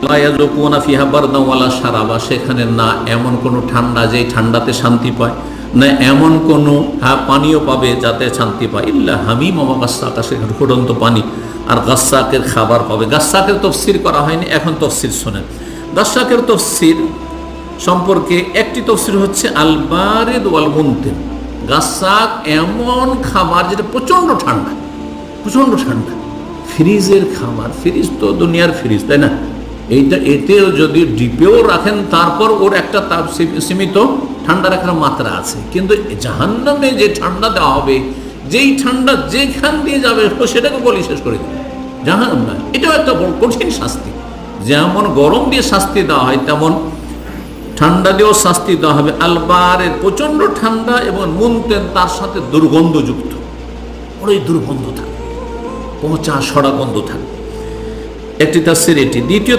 লা ইয়াযুকুনা ফিহা বারদান ওয়ালা শারাবা, সেখানে না এমন কোনো ঠান্ডা যে ঠান্ডাতে শান্তি পায়, না এমন কোনো পানীয় পাবে যাতে শান্তি পায়, ইল্লা হামিম ওয়া গাসসাকা, সেখানে ফুটন্ত পানি আর গাসসাকের খাবার পাবে। গাসসাকের তফসির করা হয়নি, এখন তফসির শোনেন। গাসসাকের তফসির সম্পর্কে একটি তফসির হচ্ছে আল বারিদ ওয়াল মুনতিন। গাসসাক এমন খাবার যেটা প্রচণ্ড ঠান্ডা, প্রচণ্ড ঠান্ডা, ফ্রিজের খাবার। ফ্রিজ তো দুনিয়ার ফ্রিজ, তাই না? এইটা এতেও যদি ডিপেও রাখেন তারপর ওর একটা তাপ সীমিত ঠান্ডা রাখার মাত্রা আছে, কিন্তু জাহান্নামে যে ঠান্ডা দেওয়া হবে, যেই ঠান্ডা যেখান দিয়ে যাবে সেটাকে বলি শেষ করে দেবে জাহান্নাম। এটাও একটা বড় কঠিন শাস্তি। যেমন গরম দিয়ে শাস্তি দেওয়া হয়, তেমন ঠান্ডা দিয়েও শাস্তি দেওয়া হবে। আলবারের প্রচণ্ড ঠান্ডা এবং মুনতেন তার সাথে দুর্গন্ধযুক্ত, ওই দুর্গন্ধ থাকে, পচা সড়া গন্ধ থাকে। একটি তাফসীর এটি। দ্বিতীয়